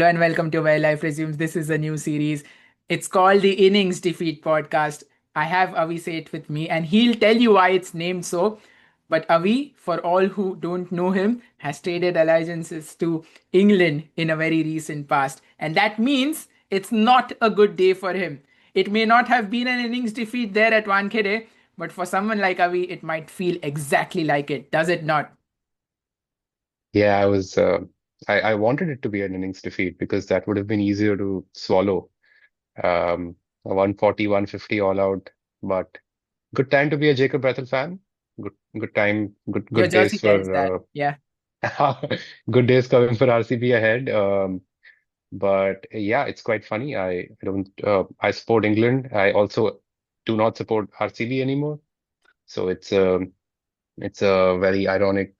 and welcome to Where Life Resumes. This is a new series. It's called the Innings Defeat Podcast. I have Avi Seth with me, and he'll tell you why it's named so. But Avi, for all who don't know him, has traded allegiances to England in a very recent past. And that means it's not a good day for him. It may not have been an innings defeat there at Wankhede, but for someone like Avi, it might feel exactly like it, does it not? Yeah, I was. I wanted it to be an innings defeat because that would have been easier to swallow. A 140, 150 all out. But good time to be a Jacob Bethel fan. Good time. Your Good jersey days tells that. for Yeah. good days coming for RCB ahead. But yeah, it's quite funny. I don't. I support England. I also do not support RCB anymore. So it's a very ironic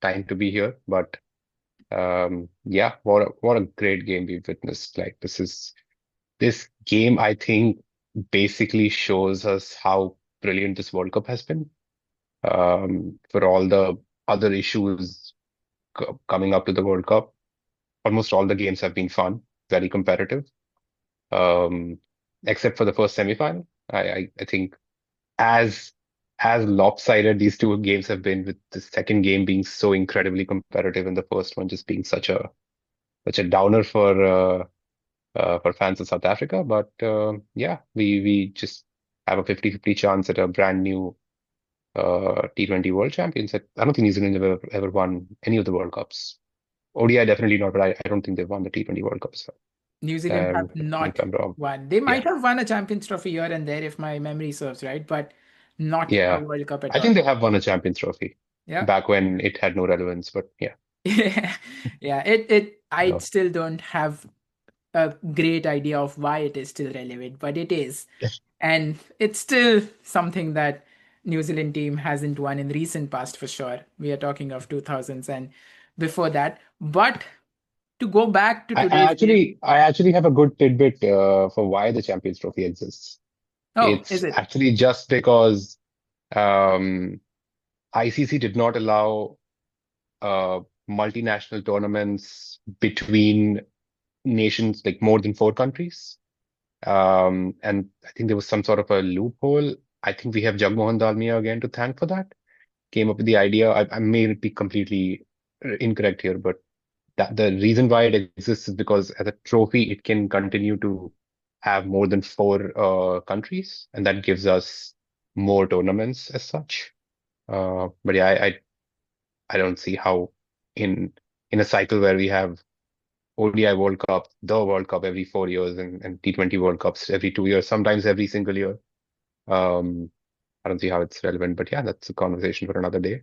time to be here. But yeah, what a great game we've witnessed. Like this game, I think, basically shows us how brilliant this World Cup has been. For all the other issues coming up to the World Cup, almost all the games have been fun, very competitive. Um, except for the first semifinal. I think as as lopsided these two games have been, with the second game being so incredibly competitive and the first one just being such a downer for fans of South Africa. But yeah, we just have a 50-50 chance at a brand new T20 World Champions. I don't think New Zealand ever won any of the World Cups. ODI definitely not, but I don't think they've won the T20 World Cups. New Zealand have If not I'm wrong. won. They Yeah, might have won a Champions Trophy here and there if my memory serves right, but not a yeah. World Cup at I all. think they have won a Champions Trophy Yeah. back when it had no relevance. But yeah, Yeah. It I uh, still don't have a great idea of why it is still relevant, but it is. And it's still something that New Zealand team hasn't won in recent past for sure. We are talking of 2000s and before that. But to go back to today's game. I actually have a good tidbit for why the Champions Trophy exists. Oh, is It's it? actually just because um, ICC did not allow uh, multinational tournaments between nations, like more than four countries. And I think there was some sort of a loophole. I think we have Jagmohan Dalmia again to thank for that. Came up with the idea. I may be completely incorrect here, but that the reason why it exists is because as a trophy, it can continue to have more than four countries, and that gives us more tournaments as such. But yeah, I don't see how in in a cycle where we have ODI World Cup, the World Cup every 4 years, and T20 World Cups every 2 years, sometimes every single year. Um, I don't see how it's relevant, but yeah, that's a conversation for another day.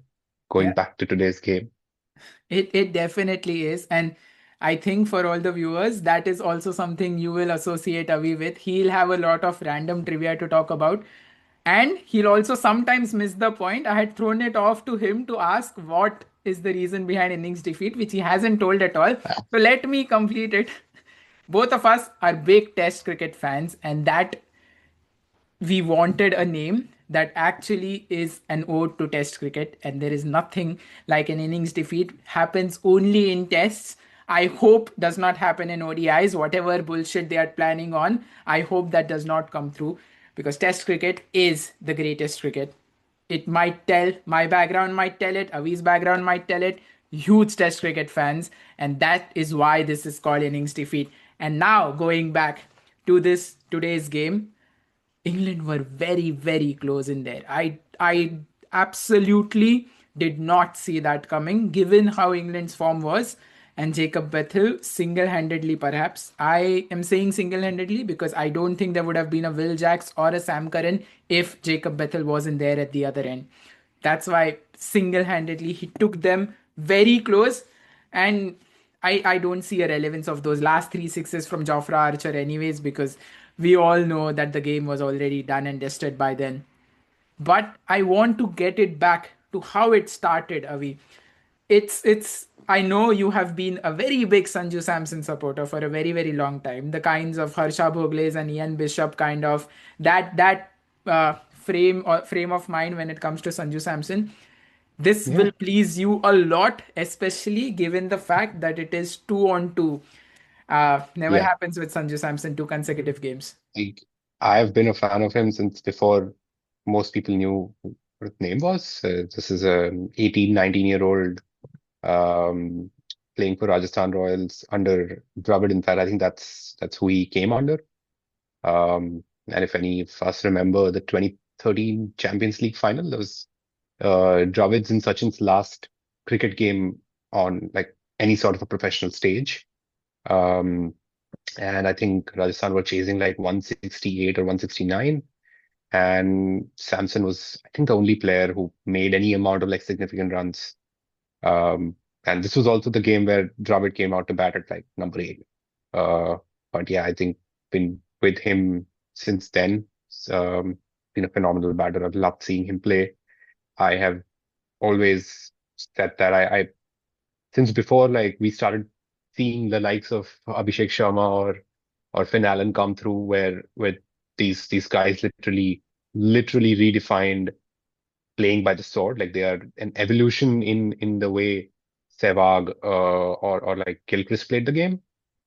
Going Yeah. back to today's game. It definitely is. And I think for all the viewers, that is also something you will associate Avi with. He'll have a lot of random trivia to talk about. And he'll also sometimes miss the point. I had thrown it off to him to ask what is the reason behind innings defeat, which he hasn't told at all. So let me complete it. Both of us are big test cricket fans, and that we wanted a name that actually is an ode to test cricket, and there is nothing like an innings defeat happens only in tests. I hope does not happen in ODIs. Whatever bullshit they are planning on, I hope that does not come through, because test cricket is the greatest cricket. It might tell, my background might tell it, Avi's background might tell it, huge test cricket fans, and that is why this is called innings defeat. And now going back to this today's game, England were very, very close in there. I absolutely did not see that coming, given how England's form was. And Jacob Bethel single-handedly, perhaps. I am saying single-handedly because I don't think there would have been a Will Jacks or a Sam Curran if Jacob Bethel wasn't there at the other end. That's why single-handedly he took them very close. And I don't see a relevance of those last three sixes from Jofra Archer anyways, because we all know that the game was already done and dusted by then. But I want to get it back to how it started, Avi. It's I know you have been a very big Sanju Samson supporter for a very, very long time. The kinds of Harsha Bhogles and Ian Bishop kind of frame of mind when it comes to Sanju Samson. This Yeah. will please you a lot, especially given the fact that it is 2 on 2. Never Yeah. happens with Sanju Samson, two consecutive games. Like, I've been a fan of him since before most people knew what his name was. This is an 18, 19-year-old um, playing for Rajasthan Royals under Dravid. In fact, I think that's who he came under. And if any of us remember the 2013 Champions League final, there was Dravid's and Sachin's last cricket game on like any sort of a professional stage. Um, and I think Rajasthan were chasing like 168 or 169. And Samson was, I think, the only player who made any amount of like significant runs. Um, and this was also the game where Dravid came out to bat at like number 8. Uh, but yeah, I think been with him since then. Been a phenomenal batter. I've loved seeing him play. I have always said that I since before like we started seeing the likes of Abhishek Sharma or Finn Allen come through where these guys literally redefined playing by the sword. Like they are an evolution in the way Sehwag or like Gilchrist played the game.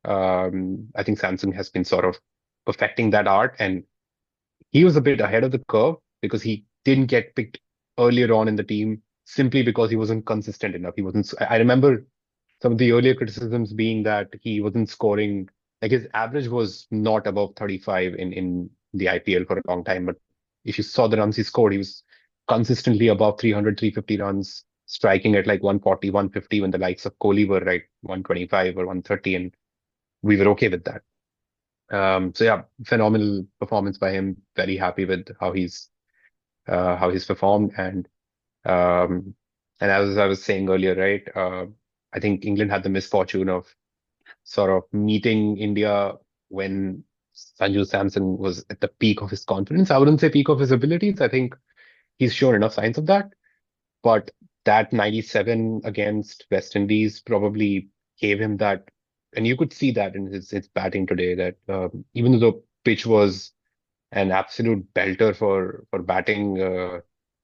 I think Samson has been sort of perfecting that art, and he was a bit ahead of the curve because he didn't get picked earlier on in the team simply because he wasn't consistent enough. He wasn't. I remember some of the earlier criticisms being that he wasn't scoring, like his average was not above 35 in the IPL for a long time. But if you saw the runs he scored, he was consistently above 300, 350 runs, striking at like 140, 150 when the likes of Kohli were like 125 or 130, and we were okay with that. So yeah, phenomenal performance by him. Very happy with how he's performed, um, and as I was saying earlier, right? I think England had the misfortune of sort of meeting India when Sanju Samson was at the peak of his confidence. I wouldn't say peak of his abilities. I think he's shown enough signs of that. But that 97 against West Indies probably gave him that. And you could see that in his batting today, that even though the pitch was an absolute belter for batting,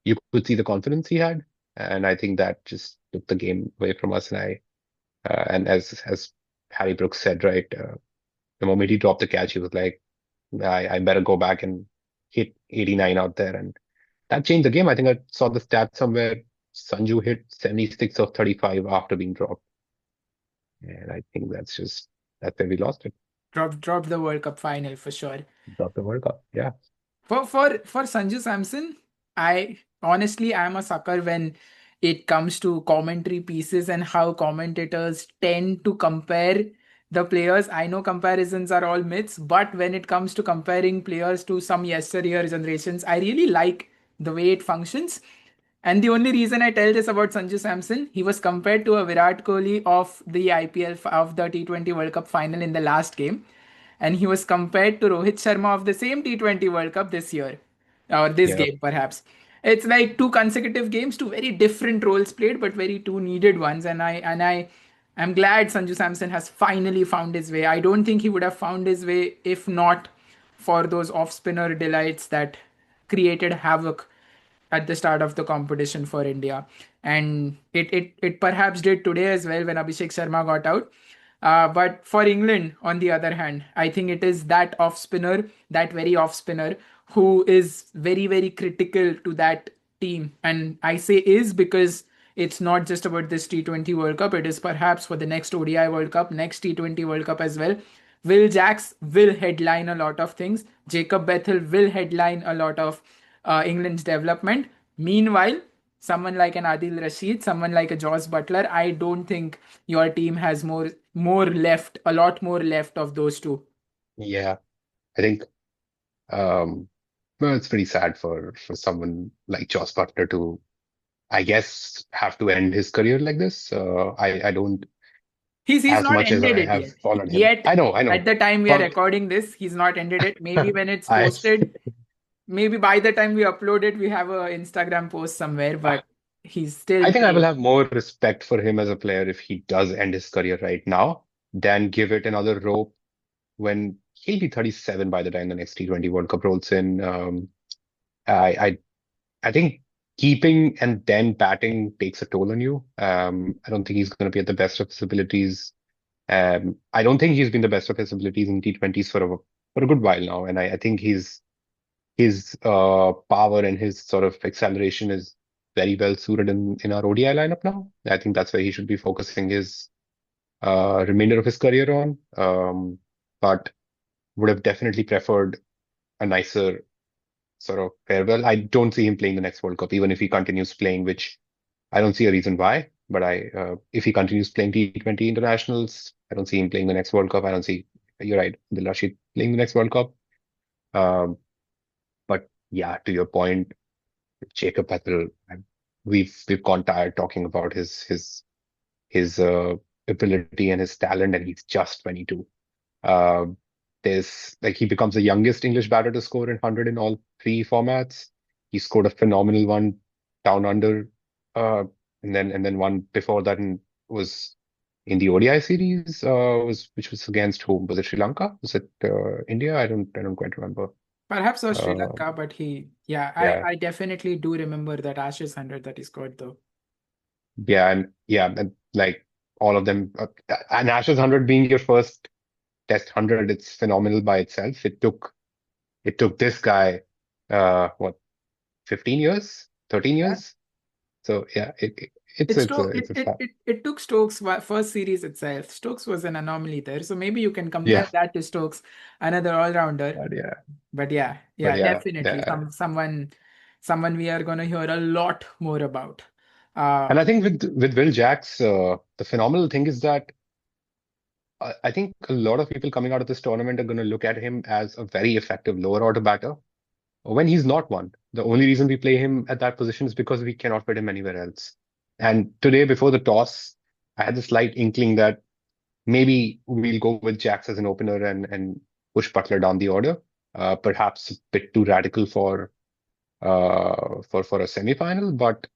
you could see the confidence he had. And I think that just took the game away from us. And as Harry Brooks said, right, the moment he dropped the catch, he was like, I better go back and hit 89 out there. And that changed the game. I think I saw the stat somewhere. Sanju hit 76 of 35 after being dropped. And I think that's where we lost it. Dropped the World Cup final for sure. Dropped the World Cup. Yeah. For Sanju Samson, I honestly am a sucker when it comes to commentary pieces and how commentators tend to compare the players. I know comparisons are all myths, but when it comes to comparing players to some yesteryear generations, I really like the way it functions. And the only reason I tell this about Sanju Samson, he was compared to a Virat Kohli of the IPL of the T20 World Cup final in the last game, and he was compared to Rohit Sharma of the same T20 World Cup this year, or this Yeah. game perhaps. It's like two consecutive games, two very different roles played, but very two needed ones. I'm glad Sanju Samson has finally found his way. I don't think he would have found his way if not for those off spinner delights that created havoc at the start of the competition for India. And it perhaps did today as well when Abhishek Sharma got out. But for England, on the other hand, I think it is that off spinner, that very off spinner, who is very, very critical to that team. And I say is because it's not just about this T20 World Cup, it is perhaps for the next ODI World Cup, next T20 World Cup as well. Will Jacks will headline a lot of things. Jacob Bethel will headline a lot of England's development. Meanwhile, someone like an Adil Rashid, someone like a Josh Butler, I don't think your team has more left, a lot more left of those two. Yeah. I think um well, it's pretty sad for someone like Joss Butler to, I guess, have to end his career like this. I don't, He's as not much as ended I it have yet. followed him. Yet I at know. the time we are For recording this, he's not ended it. Maybe when it's I posted, maybe by the time we upload it, we have a Instagram post somewhere, but he's still I think I will playing. have more respect for him as a player if he does end his career right now than give it another rope when he'll be 37 by the time the next T20 World Cup rolls in. I, I I think keeping and then batting takes a toll on you. I don't think he's going to be at the best of his abilities. I don't think he's been the best of his abilities in T20s for a good while now, and I think his power and his sort of acceleration is very well suited in our ODI lineup now. I think that's where he should be focusing his remainder of his career on. But would have definitely preferred a nicer sort of farewell. I don't see him playing the next World Cup, even if he continues playing, which I don't see a reason why. But if he continues playing T20 internationals, I don't see him playing the next World Cup. I don't see, you're right, Abdul Rashid playing the next World Cup. Um, but yeah, to your point, Jacob Bethel, we've gone tired talking about his ability and his talent, and he's just 22. Uh, there's like he becomes the youngest English batter to score in 100 in all three formats. He scored a phenomenal one down under, uh, and then one before that was in the ODI series, was which was against whom? Was it Sri Lanka? Was it India? I don't quite remember. Perhaps or Sri Uh, Lanka, but yeah, yeah, I definitely do remember that Ashes 100 that he scored though. and like all of them, and Ashes 100 being your first Test 100, it's phenomenal by itself. It took this guy, what, 15 years, 13 Yeah. years. So yeah, it's It's it's a to, it's a fact. it took Stokes' first series itself. Stokes was an anomaly there, so maybe you can compare Yeah, that to Stokes, another all-rounder. but yeah, But yeah, but yeah, yeah, definitely yeah. someone we are gonna hear a lot more about. Uh, And I think with Will Jacks, the phenomenal thing is that I think a lot of people coming out of this tournament are going to look at him as a very effective lower order batter when he's not one. The only reason we play him at that position is because we cannot fit him anywhere else. And today, before the toss, I had the slight inkling that maybe we'll go with Jacks as an opener and push Butler down the order. Perhaps a bit too radical for a semifinal, but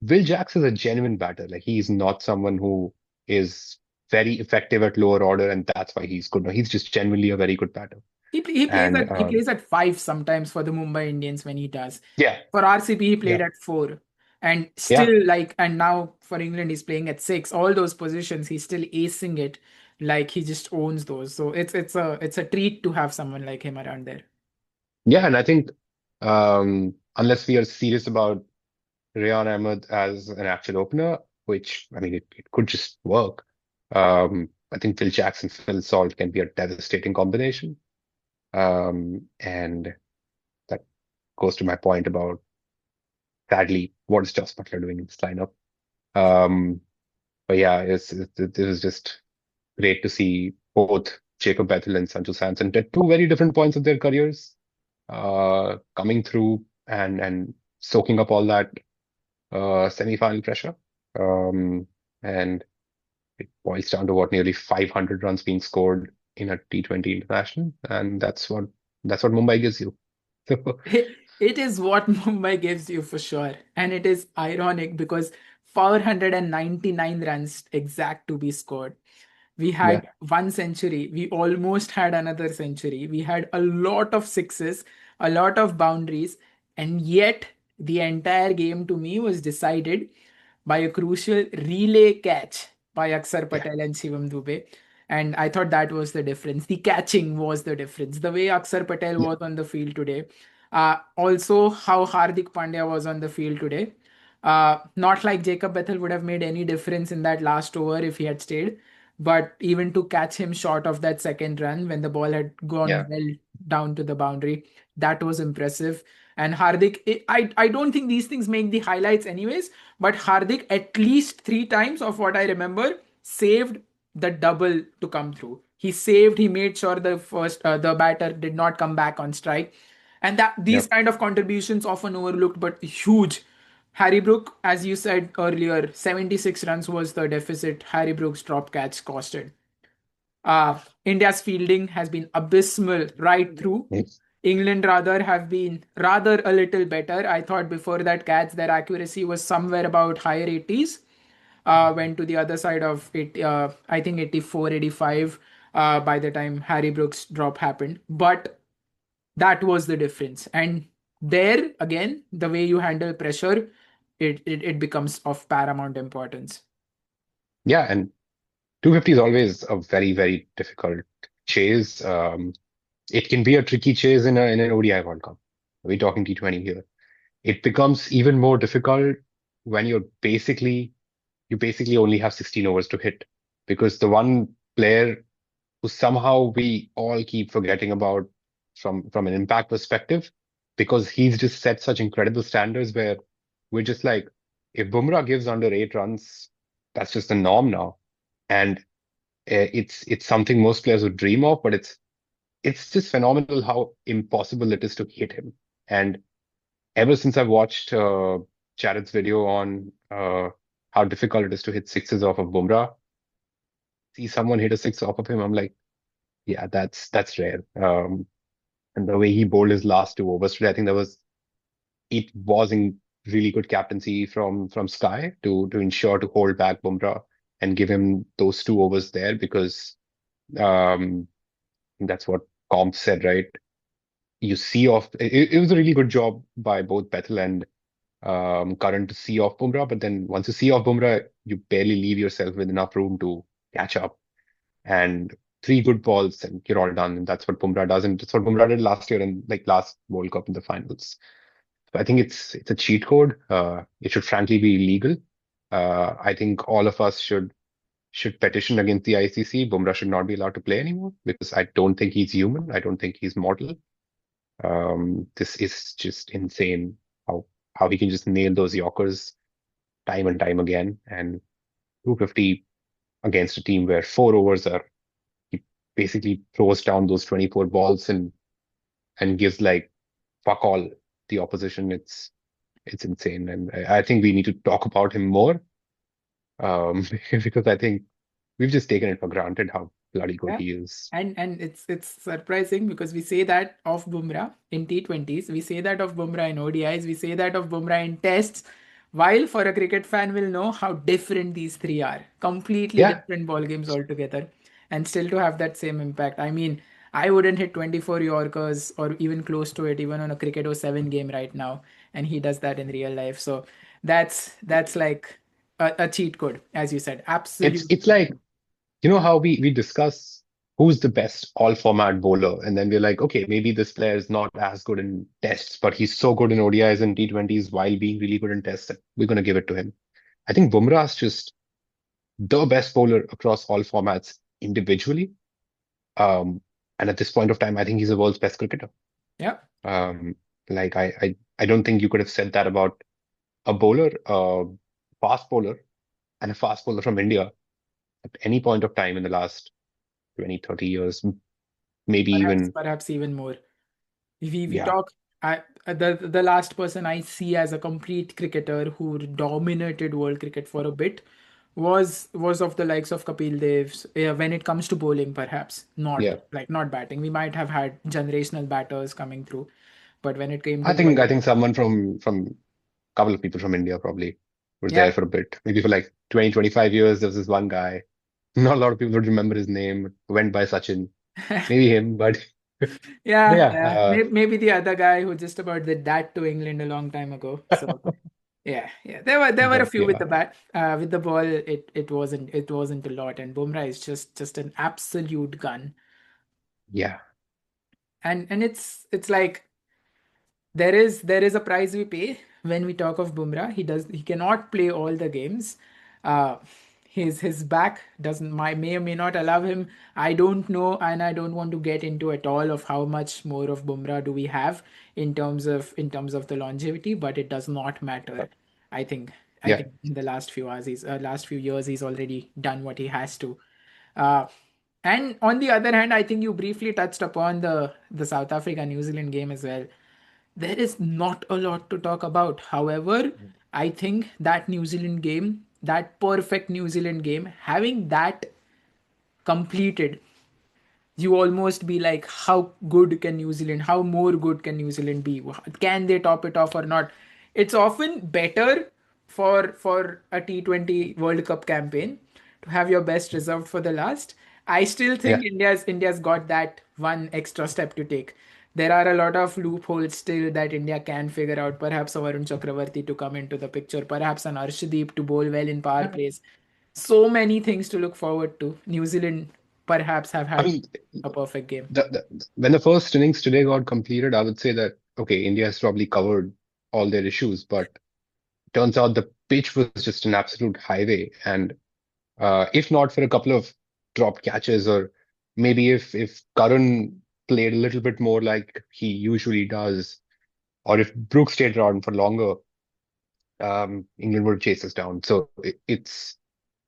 Will Jacks is a genuine batter. Like he's not someone who is very effective at lower order, and that's why he's good. No, he's just genuinely a very good batter. And he plays at five sometimes for the Mumbai Indians when he does. yeah, For RCB, he played yeah, at four, and yeah, still and now for England he's playing at six. All those positions he's still acing it, like he just owns those. So it's a treat to have someone like him around there. yeah. And I think unless we are serious about Rayan Ahmed as an actual opener, which I mean it could just work. I think Phil Jackson, Phil Salt can be a devastating combination. And that goes to my point about sadly what is Joss Butler doing in this lineup. Um, but yeah, it was just great to see both Jacob Bethel and Sanju Samson at two very different points of their careers, coming through and soaking up all that semi-final pressure. Um, and it boils down to what nearly 500 runs being scored in a T20 international, and that's what Mumbai gives you. So It is what Mumbai gives you for sure. And it is ironic because 499 runs exact to be scored. We yeah, had one century. We almost had another century. We had a lot of sixes, a lot of boundaries. And yet, the entire game to me was decided by a crucial relay catch by Aksar yeah, Patel and Shivam Dubey. And I thought that was the difference. The catching was the difference. The way Aksar Patel yeah, was on the field today. Also, how Hardik Pandya was on the field today. Not like Jacob Bethel would have made any difference in that last over if he had stayed. But even to catch him short of that second run when the ball had gone yeah, well down to the boundary, that was impressive. And Hardik, I don't think these things make the highlights anyways, but Hardik, at least three times of what I remember, saved the double to come through. He made sure the batter did not come back on strike. And that these yep, kind of contributions often overlooked, but huge. Harry Brook, as you said earlier, 76 runs was the deficit Harry Brook's drop catch costed. India's fielding has been abysmal right through. yes, England rather have been rather a little better. I thought before that catch their accuracy was somewhere about higher 80s. Went to the other side of it, I think 84, 85 by the time Harry Brooks drop happened. But that was the difference. And there again, the way you handle pressure, it becomes of paramount importance. yeah. And 250 is always a very, very difficult chase. It can be a tricky chase in an ODI World Cup. We're talking T20 here. It becomes even more difficult when you basically only have 16 overs to hit, because the one player who somehow we all keep forgetting about from an impact perspective, because he's just set such incredible standards where we're just like, if Bumrah gives under 8 runs, that's just the norm now. And it's something most players would dream of, but it's just phenomenal how impossible it is to hit him. And ever since I've watched Jared's video on how difficult it is to hit sixes off of Bumrah, see someone hit a six off of him, I'm like, yeah, that's rare. And the way he bowled his last 2 overs today, I think it was in really good captaincy from Sky to ensure to hold back Bumrah and give him those 2 overs there, because um, that's what Comp said, right? You see off. It was a really good job by both Bethel and Curran to see off Bumrah, but then once you see off Bumrah, you barely leave yourself with enough room to catch up. And 3 good balls, and you're all done. And that's what Bumrah does, and that's what Bumrah did last year and like last World Cup in the finals. So I think it's a cheat code. It should frankly be illegal. I think all of us should petition against the ICC. Bumrah should not be allowed to play anymore because I don't think he's human. I don't think he's mortal. This is just insane how he can just nail those Yorkers time and time again. And 250 against a team where 4 overs are, he basically throws down those 24 balls and gives like fuck all the opposition. It's insane. And I think we need to talk about him more, because I think we've just taken it for granted how bloody good Yeah. he is. And it's surprising because we say that of Bumrah in T20s, we say that of Bumrah in ODIs, we say that of Bumrah in tests, while for a cricket fan will know how different these three are. Completely Yeah, different ball games altogether. And still to have that same impact. I mean, I wouldn't hit 24 Yorkers or even close to it, even on a Cricket 07 game right now. And he does that in real life. So that's like a cheat code, as you said. it's Absolute. it's like, you know how we discuss who's the best all format bowler, and then we're like, okay, maybe this player is not as good in tests, but he's so good in ODIs and T20s while being really good in tests that we're going to give it to him. I think Bumrah is just the best bowler across all formats individually. Um, and at this point of time, I think he's the world's best cricketer. Yeah. Um, like I don't think you could have said that about a bowler, fast bowler, and a fast bowler from India at any point of time in the last 20, 30 years, maybe Perhaps, even, perhaps even more. We yeah, talk. The last person I see as a complete cricketer who dominated world cricket for a bit was of the likes of Kapil Dev's. When it comes to bowling, perhaps not yeah. like not batting. We might have had generational batters coming through, but when it came to I bowling, think someone from a couple of people from India probably were there yeah, for a bit. Maybe for like 20, 25 years, there was this one guy. Not a lot of people would remember his name. Went by Sachin. Maybe him, but yeah, yeah, yeah. Maybe the other guy who just about did that to England a long time ago. So. Yeah, yeah. There were a but few with yeah, the bat. With the ball, it wasn't a lot. And Bumrah is just an absolute gun. yeah, And it's like there is a price we pay when we talk of Bumrah. He cannot play all the games. Uh, his back doesn't may or may not allow him. I don't know, and I don't want to get into at all of how much more of Bumrah do we have in terms of the longevity, but it does not matter. I think I yeah. think in the last few years he's already done what he has to. Uh, and on the other hand, I think you briefly touched upon the South Africa New Zealand game as well. There is not a lot to talk about. However, I think that New Zealand game, that perfect New Zealand game, having that completed, you almost be like, how good can New Zealand, how more good can New Zealand be? Can they top it off or not? It's often better for a T20 World Cup campaign to have your best reserved for the last. I still Yeah. think India's got that one extra step to take. There are a lot of loopholes still that India can figure out. Perhaps a Varun Chakravarti to come into the picture, perhaps an Arshdeep to bowl well in power plays. So many things to look forward to. New Zealand perhaps have I had mean, a perfect game. when the first innings today got completed, I would say that, okay, India has probably covered all their issues, but turns out the pitch was just an absolute highway. And if not for a couple of drop catches, or maybe if Karun played a little bit more like he usually does, or if Brooks stayed around for longer, England would chase us down. So it's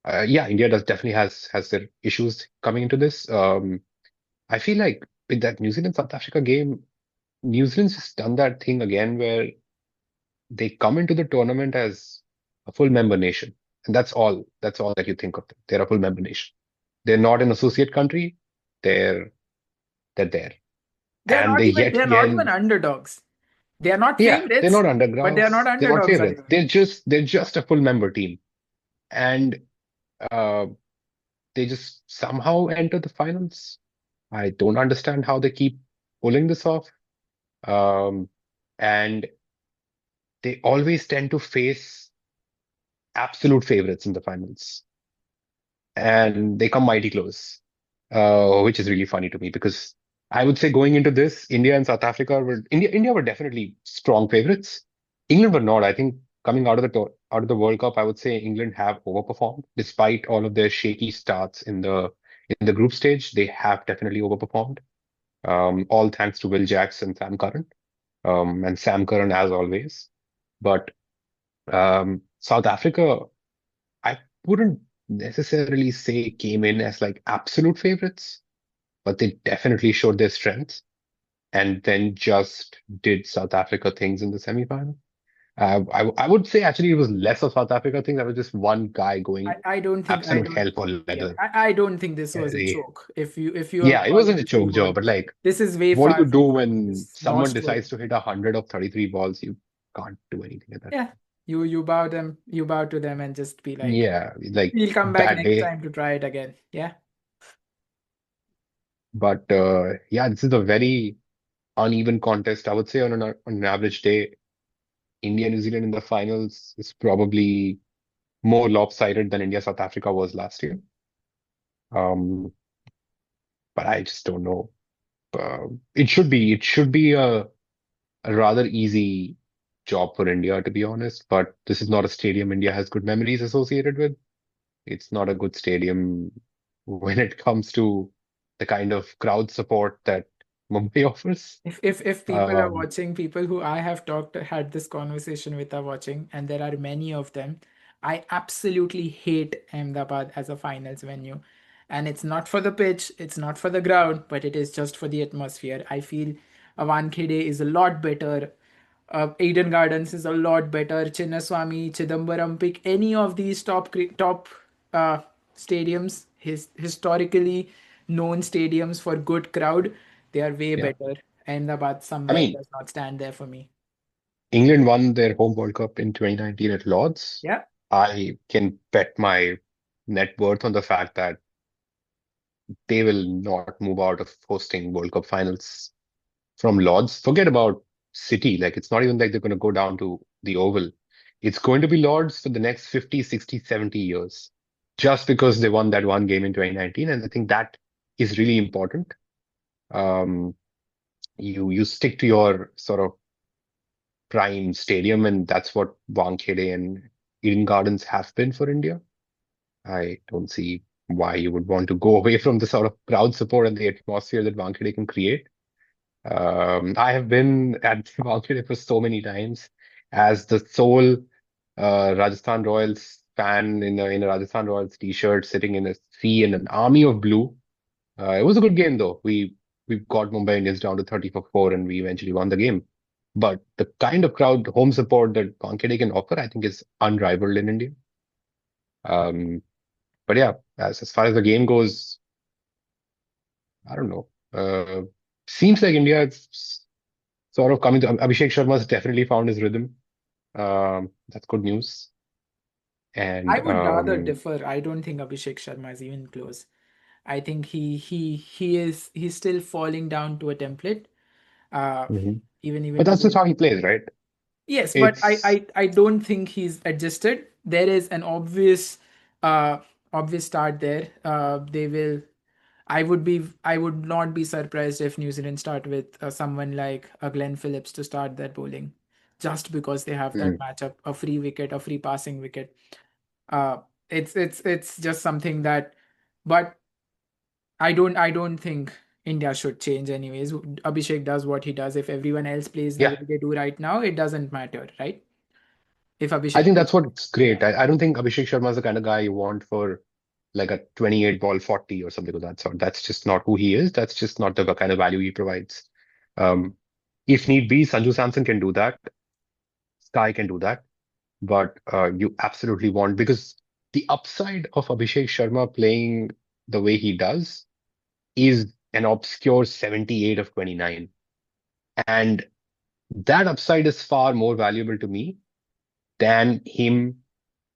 yeah, India does definitely has their issues coming into this. I feel like with that New Zealand South Africa game, New Zealand's just done that thing again where they come into the tournament as a full member nation, and that's all that you think of them. They're a full member nation. They're not an associate country. They're they're there, and they They yet are not even again, underdogs. They are not yeah, they're favorites, not but they are not underdogs. They're not underdogs favorites. either. They're just a full member team, and uh, they just somehow enter the finals. I don't understand how they keep pulling this off. Um, and they always tend to face absolute favorites in the finals, and they come mighty close, which is really funny to me because I would say going into this, India and South Africa were India were definitely strong favorites. England were not. I think coming out of the World Cup, I would say England have overperformed despite all of their shaky starts in the group stage. They have definitely overperformed. All thanks to Will Jacks and Sam Curran, and Sam Curran as always. But South Africa, I wouldn't necessarily say came in as like absolute favorites, but they definitely showed their strength and then just did South Africa things in the semifinal. I would say actually it was less of South Africa things. That was just one guy going I absolute don't hell for yeah, leather. I don't think this was a Uh, choke. If you are Yeah, it calling wasn't a it choke job, reward, but like, this is way what do far you do from choke. when It's someone most work. decides to hit 100 of 33 balls? You can't do anything at that Yeah. point. You bow to them and just be like, Yeah, like we'll come back bad next day. time to try it again. Yeah. But yeah, this is a very uneven contest. I would say on an average day, India New Zealand in the finals is probably more lopsided than India South Africa was last year. Um, but I just don't know. It should be a rather easy job for India, to be honest. But this is not a stadium India has good memories associated with. It's not a good stadium when it comes to the kind of crowd support that Mumbai offers. If people are Um, watching, people who I have had this conversation with are watching, and there are many of them, I absolutely hate Ahmedabad as a finals venue. And it's not for the pitch, it's not for the ground, but it is just for the atmosphere. I feel Wankhede is a lot better. Eden Gardens is a lot better. Chinnaswamy, Chidambaram, pick any of these top uh, stadiums, historically known stadiums for good crowd. They are way yeah, better. Ahmedabad I somewhere mean, does not stand there for me. England won their home World Cup in 2019 at Lord's. Yeah, I can bet my net worth on the fact that they will not move out of hosting World Cup finals from Lord's. Forget about City. Like, it's not even like they're going to go down to the Oval. It's going to be Lord's for the next 50, 60, 70 years, just because they won that one game in 2019. And I think that is really important. Um, you stick to your sort of prime stadium, and that's what Wankhede and Eden Gardens have been for India. I don't see why you would want to go away from the sort of crowd support and the atmosphere that Wankhede can create. I have been at Wankhede for so many times as the sole Rajasthan Royals fan in a Rajasthan Royals t-shirt, sitting in a sea in an army of blue. It was a good game though. We got Mumbai Indians down to 30 for 4 and we eventually won the game. But the kind of crowd home support that Wankhede can offer, I think, is unrivaled in India. Um, but yeah, as far as the game goes, I don't know. Seems like India is sort of coming to Abhishek Sharma's definitely found his rhythm. That's good news. I And would rather differ. I don't think Abhishek Sharma is even close. I think he's still falling down to a template. Uh, Mhm. But even that's just today. how he plays, right? Yes, but It's I don't think he's adjusted. There is an obvious obvious start there. They will. I would not be surprised if New Zealand start with someone like Glenn Phillips to start their bowling, just because they have that Mm. matchup, a free wicket, a free passing wicket. Uh, it's just something that, but I don't think India should change anyways. Abhishek does what he does. If everyone else plays the way Yeah, they do right now, it doesn't matter, right? If I Abhishek think plays, that's what's yeah. great. I don't think Abhishek Sharma is the kind of guy you want for like a 28 ball 40 or something of that sort. That's just not who he is. That's just not the kind of value he provides. Um, if need be, Sanju Samson can do that. Sky can do that. But you absolutely want, because the upside of Abhishek Sharma playing the way he does is an obscure 78 of 29. And that upside is far more valuable to me than him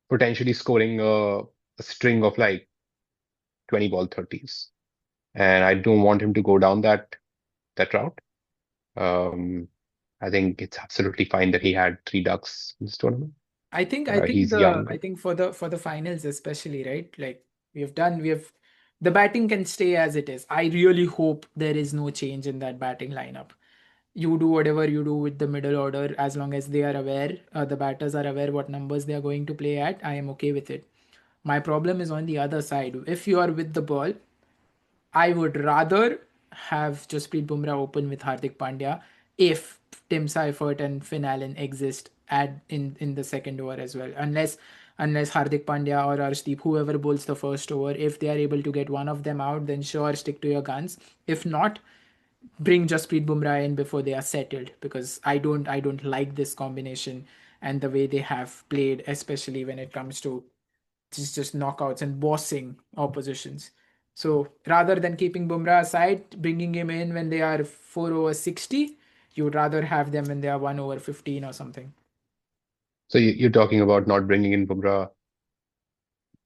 potentially scoring a string of like 20 ball 30s. And I don't want him to go down that route. Um, I think it's absolutely fine that he had three ducks in this tournament. He's young. I think for the finals especially, right? Like we have the batting can stay as it is. I really hope there is no change in that batting lineup. You do whatever you do with the middle order as long as they are aware, the batters are aware what numbers they are going to play at. I am okay with it. My problem is on the other side. If you are with the ball, I would rather have Jasprit Bumrah open with Hardik Pandya if Tim Seifert and Finn Allen exist in the second over as well. Unless Hardik Pandya or Arshdeep, whoever bowls the first over, if they are able to get one of them out, then sure, stick to your guns. If not, bring Jasprit Bumrah in before they are settled, because I don't like this combination and the way they have played, especially when it comes to just knockouts and bossing oppositions. So rather than keeping Bumrah aside, bringing him in when they are 4 over 60, you would rather have them when they are 1 over 15 or something. So you're talking about not bringing in Bumrah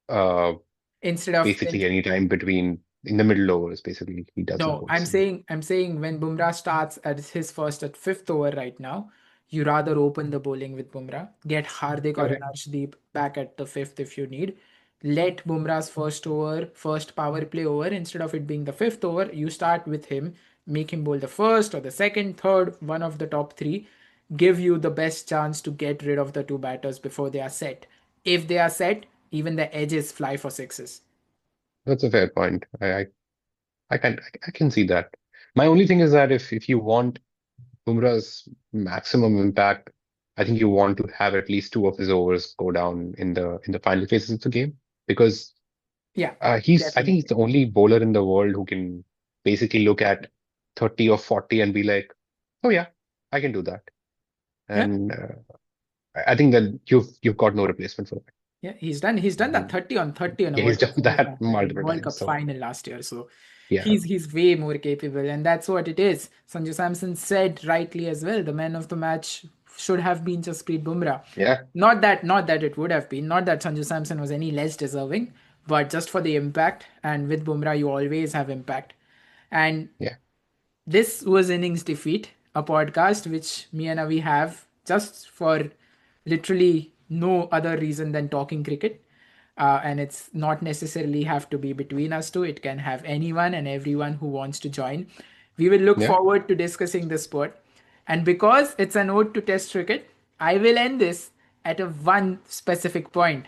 uh, Instead of basically any time between in the middle overs. Basically, he doesn't No, bowl. So I'm saying when Bumrah starts at his first at fifth over right now, you rather open the bowling with Bumrah, get Hardik or an okay. Arshdeep back at the fifth if you need. Let Bumrah's first over, first power play over, instead of it being the fifth over, you start with him, make him bowl the first or the second, third, one of the top three, give you the best chance to get rid of the two batters before they are set. If they are set, even the edges fly for sixes. That's a fair point. I can see that. My only thing is that if you want Bumrah's maximum impact, I think you want to have at least two of his overs go down in the final phases of the game, because Yeah, I think he's definitely. the only bowler in the world who can basically look at 30 or 40 and be like, oh yeah, I can do that. Yeah. And I think that you've got no replacement for that. Yeah, he's done that And 30 on 30 on a yeah, he's World Cup done that semifinal in multiple World times. Cup So final last year. So yeah, he's way more capable, and that's what it is. Sanju Samson said rightly as well. The man of the match should have been Jasprit Bumrah. yeah, Not that it would have been. Not that Sanju Samson was any less deserving, but just for the impact. And with Bumrah, you always have impact. And yeah, this was Innings Defeat, a podcast which me and Avi have just for literally no other reason than talking cricket. And it's not necessarily have to be between us two. It can have anyone and everyone who wants to join. We will look yeah. forward to discussing the sport. And because it's an ode to Test cricket, I will end this at a one specific point.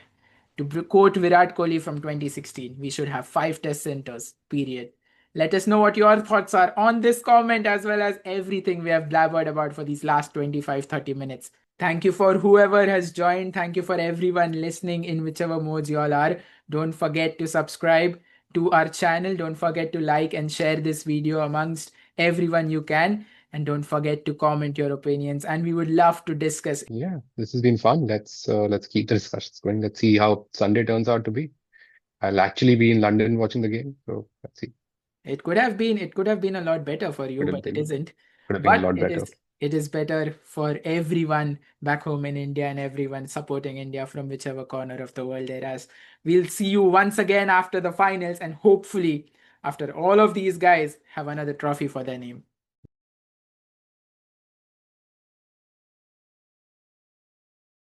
To quote Virat Kohli from 2016, we should have five Test centers, period. Let us know what your thoughts are on this comment as well as everything we have blabbered about for these last 25-30 minutes. Thank you for whoever has joined. Thank you for everyone listening in whichever modes you all are. Don't forget to subscribe to our channel. Don't forget to like and share this video amongst everyone you can. And don't forget to comment your opinions. And we would love to discuss. Yeah, this has been fun. Let's keep the discussions going. Let's see how Sunday turns out to be. I'll actually be in London watching the game, so let's see. It could have been a lot better for you, Could have but it been isn't. could have been a But lot better. it is better for everyone back home in India and everyone supporting India from whichever corner of the world they're as. We'll see you once again after the finals, and hopefully after all of these guys have another trophy for their name.